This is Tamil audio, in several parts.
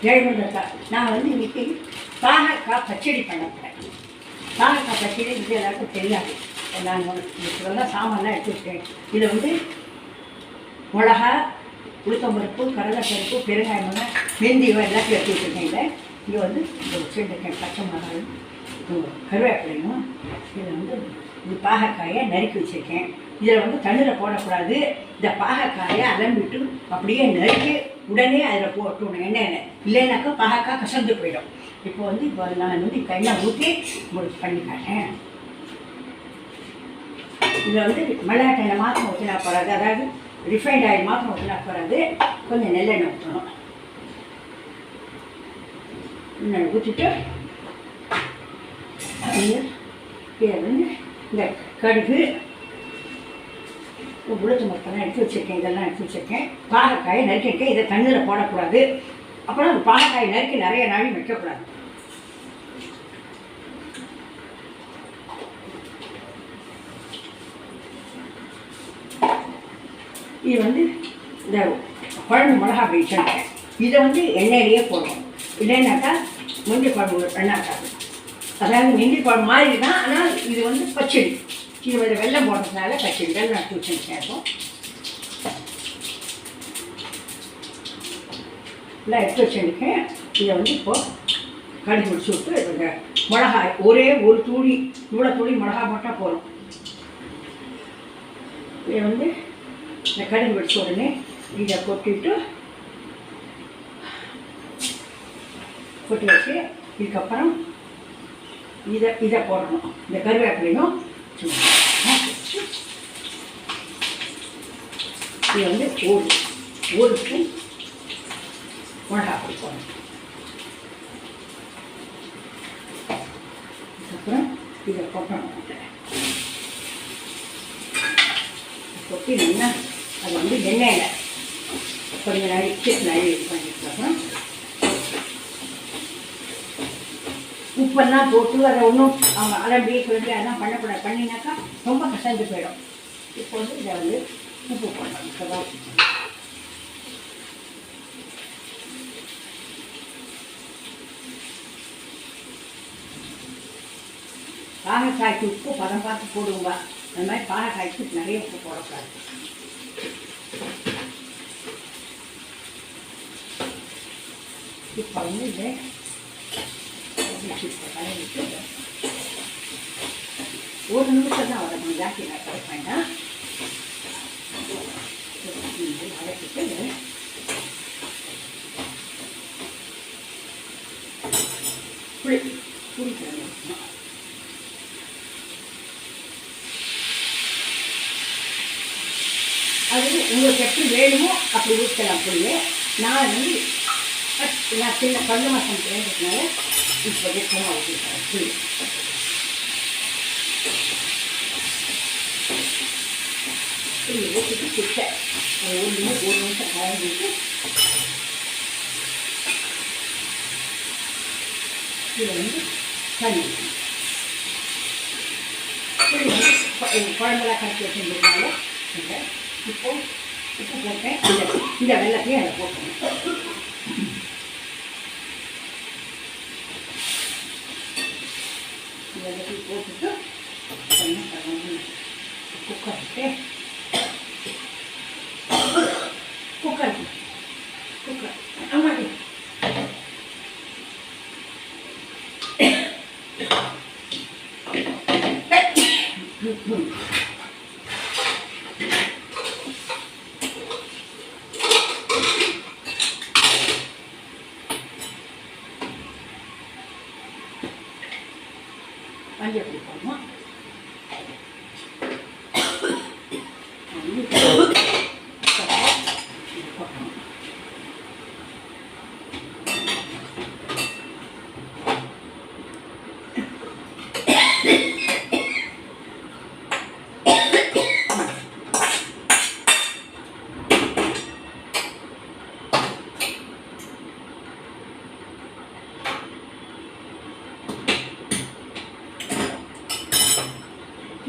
ஜெயமுண்டக்கா. நான் வந்து இன்னைக்கு பாகக்காய் பச்சடி பண்ண போகிறேன். பாகக்காய் பச்சடி இது எல்லாருக்கும் தெரியாது. நான் இதெல்லாம் சாமான்லாம் எடுத்துக்கிட்டேன். இதில் வந்து மிளகா, உளுத்தம்பருப்பு, கடலைப்பருப்பு, பெருங்காயம், வெந்தயம் எல்லாத்தையும் எடுத்து வச்சுருக்கேன். இங்கே வந்து வச்சுருக்கேன் பச்சை மிளகாயும் கருவேப்பிலையும். இதில் வந்து இது பாகக்காயை நறுக்கி வச்சுருக்கேன். இதில் வந்து தண்ணியில் போடக்கூடாது. இந்த பாகக்காயை அலம்பிட்டு அப்படியே நறுக்கி உடனே அதில் போட்டணும் எண்ணெயில். இல்லைன்னாக்கா பாகக்காய் கசந்து போயிடும். இப்போ நான் வந்து எண்ணெய் ஊற்றி உங்களுக்கு பண்ணி காட்டேன். இதில் வந்து மிளகாய் எண்ணெய் மாத்திரம் ஊற்றினா போகாது, அதாவது ரிஃபைண்ட் ஆயில் மாத்திரம் ஊற்றினா போகாது. கொஞ்சம் நெல்லெண்ணெய் ஊற்றணும். எண்ணெய் ஊற்றிட்டு இதை வந்து இந்த கடுகு, உளுத்து மொத்தம்லாம் எடுத்து வச்சுருக்கேன். இதெல்லாம் எடுத்து வச்சுருக்கேன். பாகக்காயை நறுக்கிருக்கேன். இதை தண்ணியில் போடக்கூடாது. அப்புறம் அந்த பாகக்காயை நறுக்கி நிறைய நாளையும் வைக்கக்கூடாது. இது வந்து இந்த குழம்பு மிளகா அப்படி வச்சுருக்கேன். இதை வந்து எண்ணெயிலேயே போடணும். இல்லைன்னாக்கா முந்தி குழம்பு எண்ணாக்காது. அதாவது நெண்டி குழம்பு மாதிரி தான். ஆனால் இது வந்து பச்சடி. இது வந்து வெள்ளம் போடுறதுனால பச்சடி வெள்ளம் நட்டு வச்சுருக்கேன். எல்லாம் எடுத்து வச்சுருக்கேன். இதை வந்து இப்போது கடுகு முடிச்சு விட்டு மிளகாய் ஒரே ஒரு தூளி, இவ்வளோ தூளி மிளகா போட்டால் போதும். இதை வந்து இந்த கடுகு வெடிச்ச உடனே இதை கொட்டி வச்சு இதுக்கப்புறம் இதை போடணும். இந்த கருவேப்பிலையும் இதை வந்து ஒரு ஸ்பூன் மிளகா பொடி போடணும். அதுக்கப்புறம் இதை கொட்டணும். கொட்டி நல்லா அது வந்து எண்ணெயில் கொஞ்சம் நறுக்கி இது பண்ணிட்டுருக்கோம். உப்பெல்லாம் போட்டு அதை ஒன்றும் அவங்க அலம்பி சொல்லி அதெல்லாம் பண்ணக்கூடாது. பண்ணினாக்கா ரொம்ப கசந்து போயிடும். இப்போ வந்து இதை வந்து உப்பு போடணும். இப்போதான் பாகக்காய்க்கு உப்பு பதம் பார்த்து போடுங்க. அந்த மாதிரி பாகக்காய்க்கு நிறைய உப்பு போடக்கூடாது. இப்போ வந்து இதை கலந்துட்டு ஒரு நிமிஷம் தான் வரணும். ஜாஸ்தி நான் கட் பண்ணேன். வளர்த்துட்டு புளி கலந்துக்கணும். அது உங்களுக்கு எப்படி வேணுமோ அப்படி ஊற்றலாம். புளியை நான் வந்து நான் சின்ன பல்லு மாதம் தேர்ந்ததுனால இப்போ வெப்பமாக ஊற்றிருக்கேன். புளி புளி ஊற்றிட்டு கிட்ட ஒரு நிமிஷம் கலந்துட்டு இதை வந்து தண்ணி புளி வந்து குழம்பெல்லாம் கரைச்சி வச்சுருந்ததுனால இப்போ உப்பு போட்டேன். இந்த வெள்ளத்தையும் அதை போட்டேன். வெள்ளத்தையும் போட்டுட்டு குக்கர் ஆமாடி மஞ்சள் பொடி போடணும்.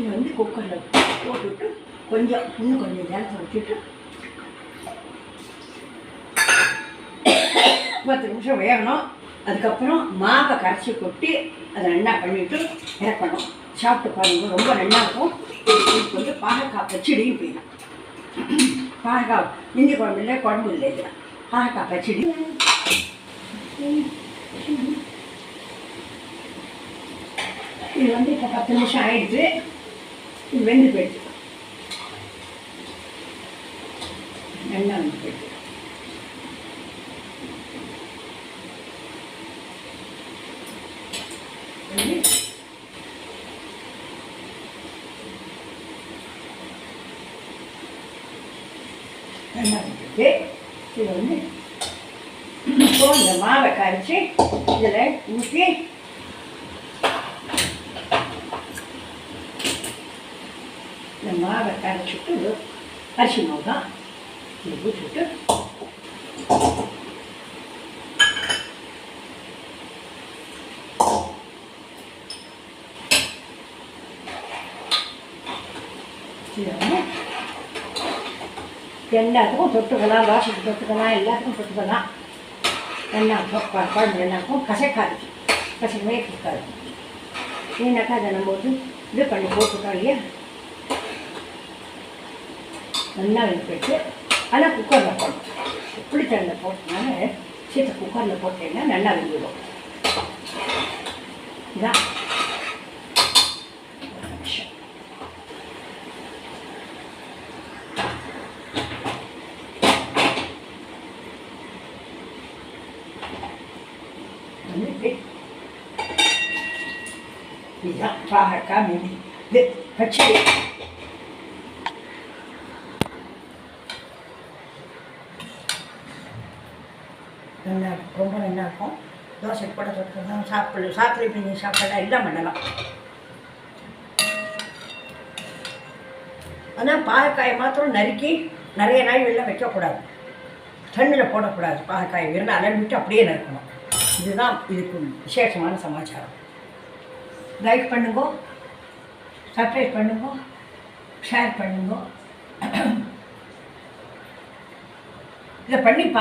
இதை வந்து குக்கரில் போட்டுவிட்டு இன்னும் கொஞ்சம் நேரத்தை வச்சுட்டு 10 நிமிஷம் வேகணும். அதுக்கப்புறம் மாவை கரைச்சி கொட்டி அதை நல்லா பண்ணிவிட்டு இறக்கணும். சாப்பிட்டு பாருங்கள், ரொம்ப நல்லா இருக்கும். இதுக்கு வந்து பாகக்காய் பச்சடியும் போயிடும். பாகக்காய் இஞ்சி குழம்பு இல்லை, குழம்பு இல்லை, இதில் பாகக்காய் பச்சடி. இது வந்து இப்போ 10 நிமிஷம் ஆயிடுச்சு. இது வெந்து போயிடுச்சு, நல்லா வெந்து போயிடுச்சு. நல்லா வந்துட்டு இதை வந்து இப்போ இந்த மாவை கரைச்சி இதில் ஊற்றி இந்த மாவை கரைச்சிட்டு அரிசி மாவு தான் இதை ஊற்றிட்டு இதை வந்து எல்லாத்துக்கும் தொட்டுக்கலாம், வாசத்துக்கு தொட்டுக்கலாம், எல்லாத்துக்கும் தொட்டுக்கலாம். எல்லாருக்கும் குழம்பு எல்லாருக்கும் கசைக்காது, கசக்கவே இருக்காது. ஏன்னாக்கா அதை நம்ம வந்து இது பண்ணி போட்டுட்டோம் இல்லையா, நல்லா போயிட்டு. ஆனால் குக்கரில் போடணும். புளித்தண்ணில் போட்டனால சீத்தை குக்கரில் போட்டீங்கன்னா நல்லா வெந்துடும். இதான் இதுதான் பாகக்காய் மீன் இது பச்சடி. நல்லா இருக்கும், ரொம்ப நல்லா இருக்கும். தோசை கூட தொட்டுக்கலாம், சாப்பிட்ல பிரிஞ்சு சாப்பிடலாம், எல்லாம் பண்ணலாம். ஆனால் பாகக்காயை மாத்திரம் நறுக்கி நிறைய நாள் வெளில வைக்கக்கூடாது, தண்ணியில் போடக்கூடாது. பாகக்காயை வெறும் அளவிட்டு அப்படியே நறுக்கணும். இதுதான் இதுக்கு விசேஷமான சமாச்சாரம். லைக் பண்ணுங்க, சப்ஸ்கிரைப் பண்ணுங்க, ஷேர் பண்ணுங்க. இதை பண்ணி